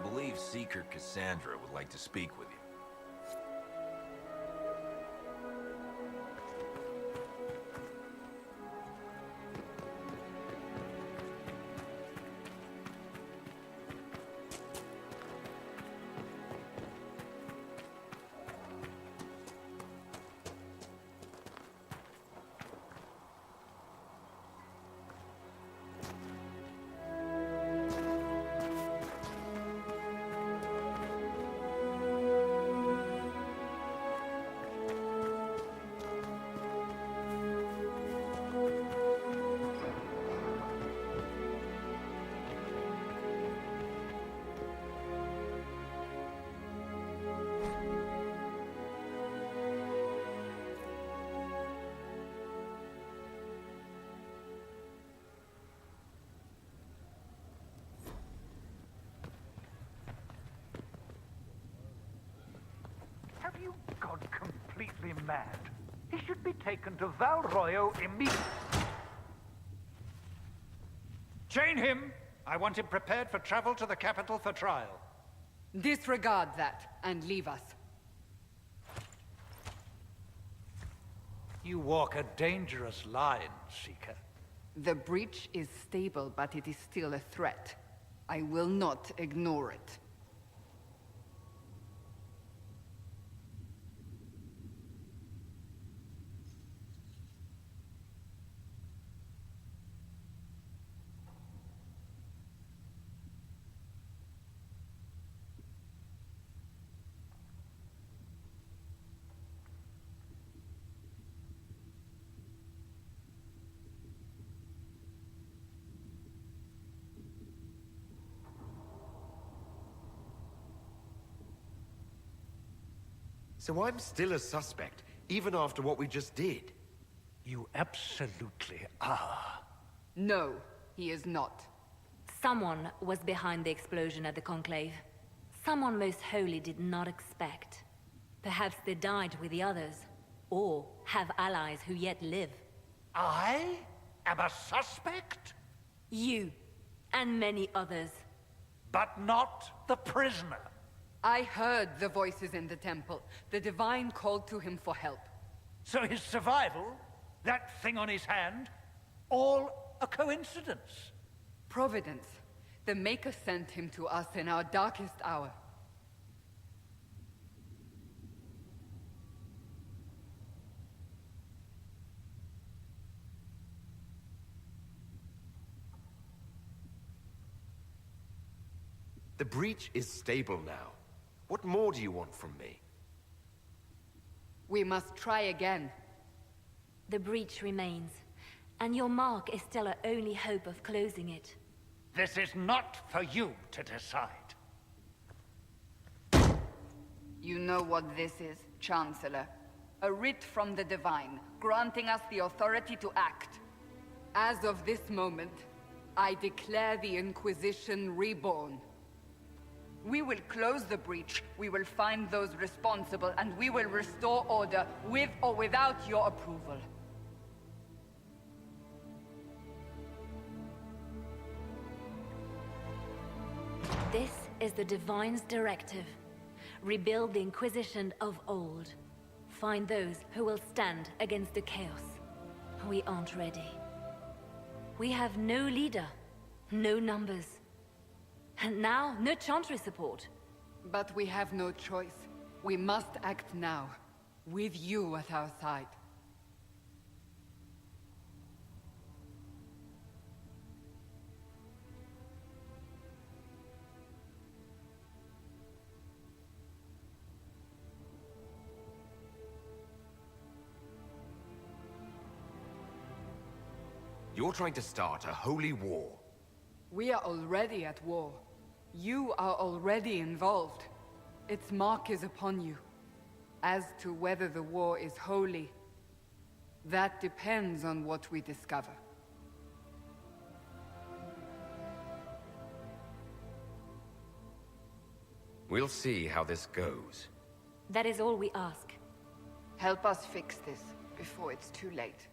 believe Seeker Cassandra would like to speak with you. Have you gone completely mad? He should be taken to Val Royo immediately. Chain him! I want him prepared for travel to the capital for trial. Disregard that, and leave us. You walk a dangerous line, Seeker. The breach is stable, but it is still a threat. I will not ignore it. So I'm still a suspect, even after what we just did? You absolutely are. No, he is not. Someone was behind the explosion at the Conclave. Someone Most Holy did not expect. Perhaps they died with the others, or have allies who yet live. I am a suspect? You, and many others. But not the prisoner. I heard the voices in the temple. The Divine called to him for help. So his survival, that thing on his hand, all a coincidence? Providence. The Maker sent him to us in our darkest hour. The breach is stable now. What more do you want from me? We must try again. The breach remains, and your mark is still our only hope of closing it. This is not for you to decide. You know what this is, Chancellor. A writ from the Divine, granting us the authority to act. As of this moment, I declare the Inquisition reborn. We will close the breach, we will find those responsible, and we will restore order, with or without your approval. This is the Divine's directive. Rebuild the Inquisition of old. Find those who will stand against the chaos. We aren't ready. We have no leader, no numbers. And now, no Chantry support. But we have no choice. We must act now, with you at our side. You're trying to start a holy war. We are already at war. You are already involved. Its mark is upon you. As to whether the war is holy, that depends on what we discover. We'll see how this goes. That is all we ask. Help us fix this before it's too late.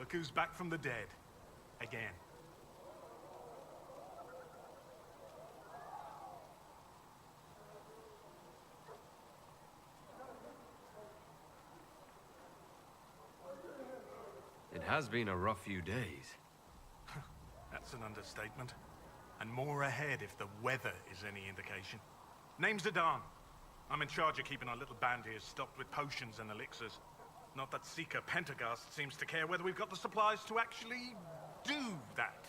Look who's back from the dead. Again. It has been a rough few days. That's an understatement. And more ahead if the weather is any indication. Name's Zidane. I'm in charge of keeping our little band here stocked with potions and elixirs. Not that Seeker Pentagast seems to care whether we've got the supplies to actually do that.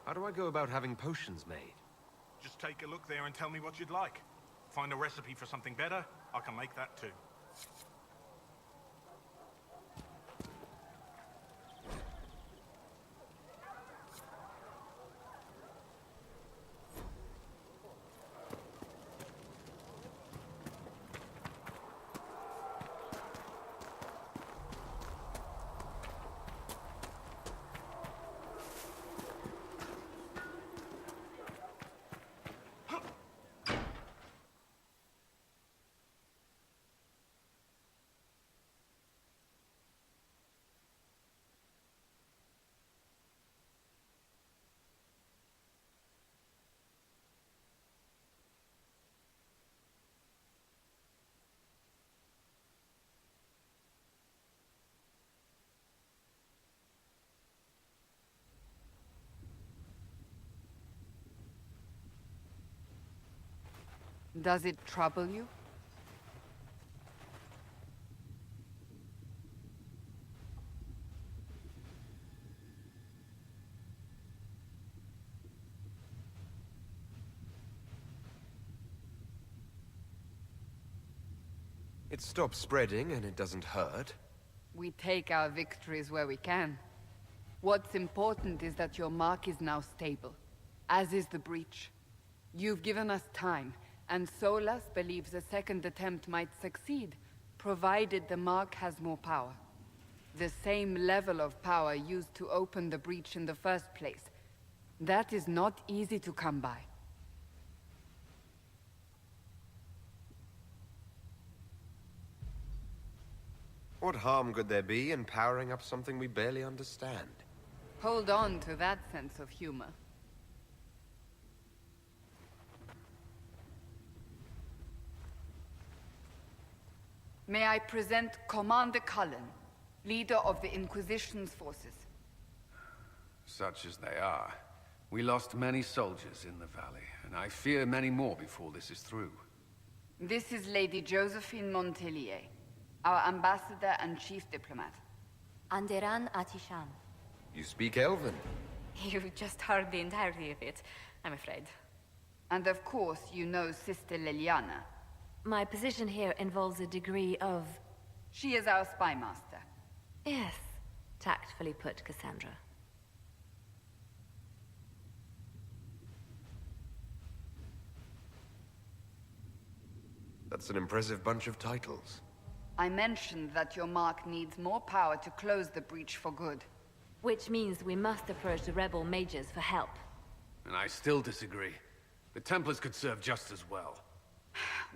How do I go about having potions made? Just take a look there and tell me what you'd like. Find a recipe for something better, I can make that too. Does it trouble you? It stops spreading and it doesn't hurt. We take our victories where we can. What's important is that your mark is now stable, as is the breach. You've given us time, and Solas believes a second attempt might succeed, provided the mark has more power. The same level of power used to open the breach in the first place. That is not easy to come by. What harm could there be in powering up something we barely understand? Hold on to that sense of humor. May I present Commander Cullen, leader of the Inquisition's forces. Such as they are. We lost many soldiers in the valley, and I fear many more before this is through. This is Lady Josephine Montelier, our ambassador and chief diplomat. Anderan Atisham. You speak Elven. You just heard the entirety of it, I'm afraid. And of course, you know Sister Liliana. My position here involves a degree of... She is our spy master. Yes, tactfully put, Cassandra. That's an impressive bunch of titles. I mentioned that your mark needs more power to close the breach for good. Which means we must approach the rebel mages for help. And I still disagree. The Templars could serve just as well.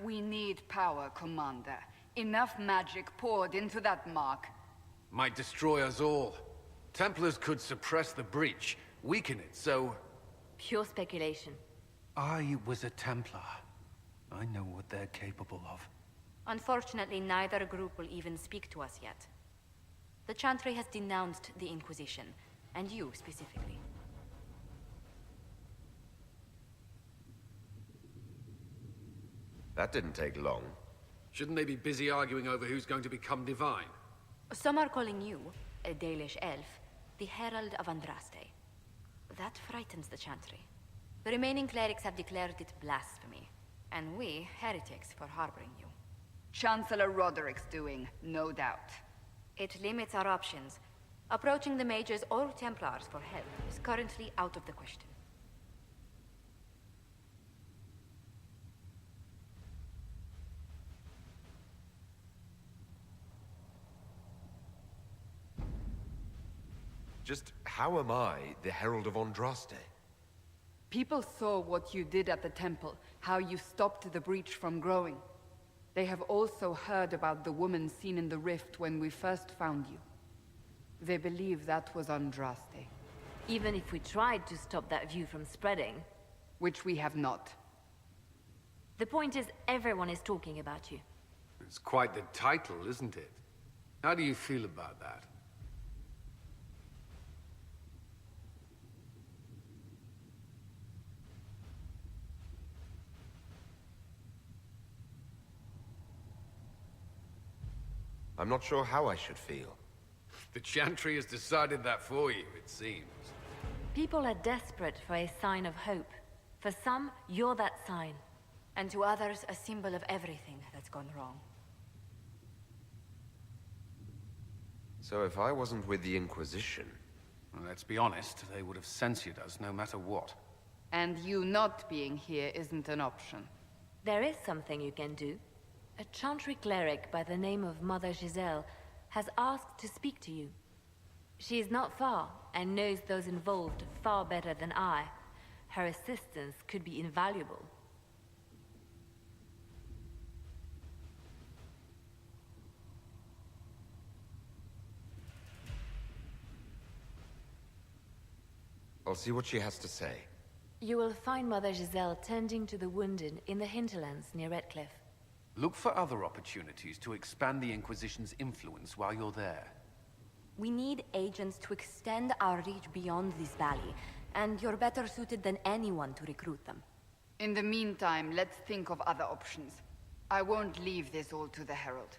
We need power, Commander. Enough magic poured into that mark. Might destroy us all. Templars could suppress the breach, weaken it, so... Pure speculation. I was a Templar. I know what they're capable of. Unfortunately, neither group will even speak to us yet. The Chantry has denounced the Inquisition, and you specifically. That didn't take long. Shouldn't they be busy arguing over who's going to become divine? Some are calling you, a Dalish elf, the Herald of Andraste. That frightens the Chantry. The remaining clerics have declared it blasphemy, and we, heretics, for harboring you. Chancellor Roderick's doing, no doubt. It limits our options. Approaching the mages or Templars for help is currently out of the question. Just how am I the Herald of Andraste? People saw what you did at the temple, how you stopped the breach from growing. They have also heard about the woman seen in the rift when we first found you. They believe that was Andraste. Even if we tried to stop that view from spreading. Which we have not. The point is, everyone is talking about you. It's quite the title, isn't it? How do you feel about that? I'm not sure how I should feel. The Chantry has decided that for you, it seems. People are desperate for a sign of hope. For some, you're that sign. And to others, a symbol of everything that's gone wrong. So if I wasn't with the Inquisition... Well, let's be honest, they would have censored us no matter what. And you not being here isn't an option. There is something you can do. A Chantry cleric by the name of Mother Giselle has asked to speak to you. She is not far, and knows those involved far better than I. Her assistance could be invaluable. I'll see what she has to say. You will find Mother Giselle tending to the wounded in the hinterlands near Redcliffe. Look for other opportunities to expand the Inquisition's influence while you're there. We need agents to extend our reach beyond this valley, and you're better suited than anyone to recruit them. In the meantime, let's think of other options. I won't leave this all to the Herald.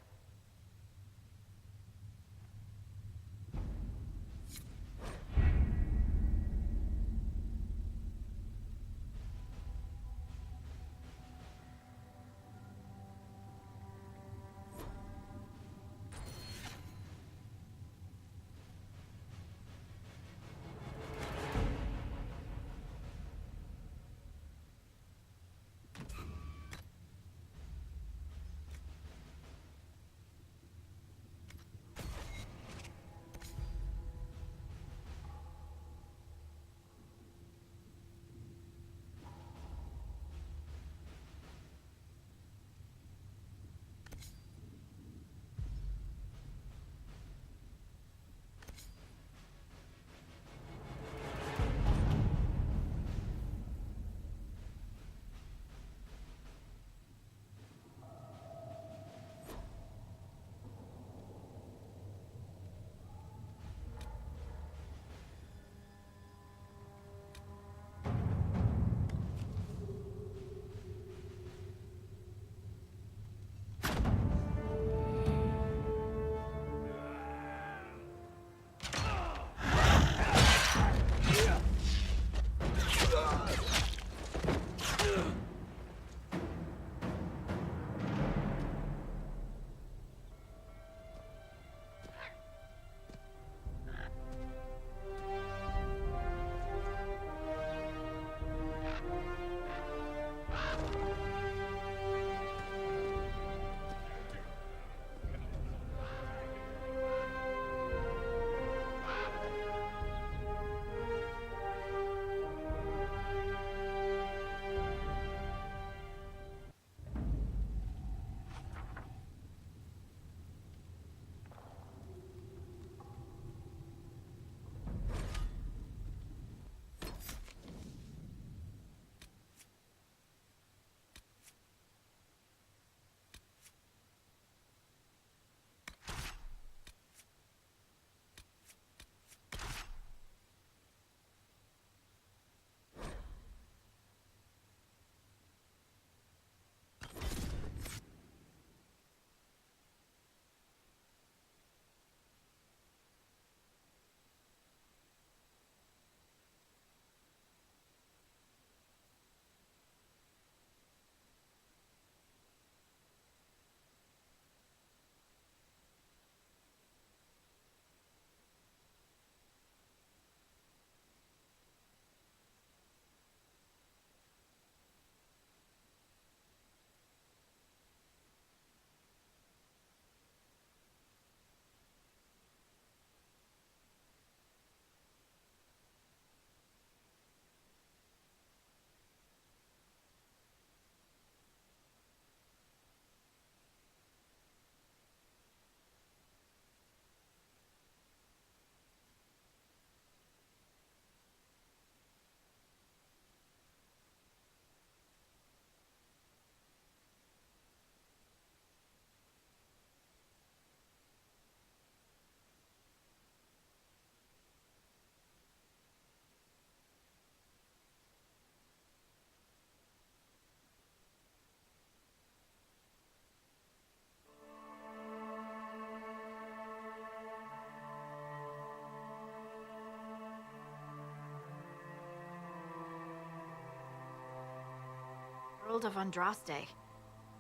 Herald of Andraste.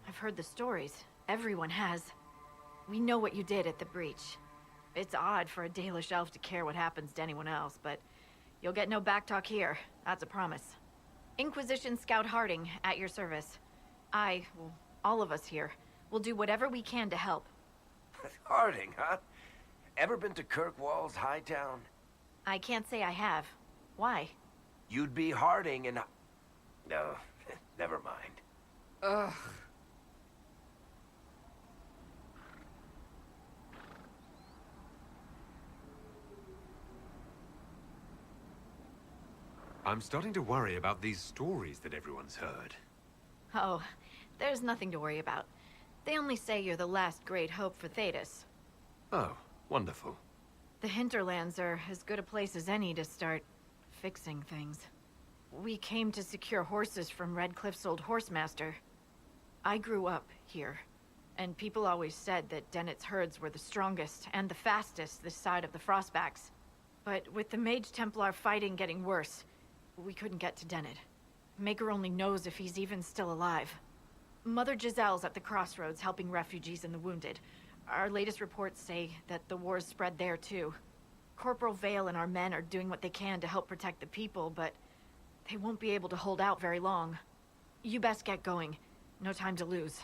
I've heard the stories. Everyone has. We know what you did at the breach. It's odd for a Dalish elf to care what happens to anyone else, but you'll get no backtalk here. That's a promise. Inquisition Scout Harding, at your service. Well, all of us here, will do whatever we can to help. Harding, huh? Ever been to Kirkwall's Hightown? I can't say I have. Why? You'd be Harding and... No, never mind. Ugh. I'm starting to worry about these stories that everyone's heard. Oh, there's nothing to worry about. They only say you're the last great hope for Thedas. Oh, wonderful. The hinterlands are as good a place as any to start fixing things. We came to secure horses from Redcliffe's old horsemaster. I grew up here, and people always said that Dennett's herds were the strongest and the fastest this side of the Frostbacks. But with the Mage Templar fighting getting worse, we couldn't get to Dennett. Maker only knows if he's even still alive. Mother Giselle's at the crossroads helping refugees and the wounded. Our latest reports say that the war's spread there too. Corporal Vale and our men are doing what they can to help protect the people, but they won't be able to hold out very long. You best get going. No time to lose.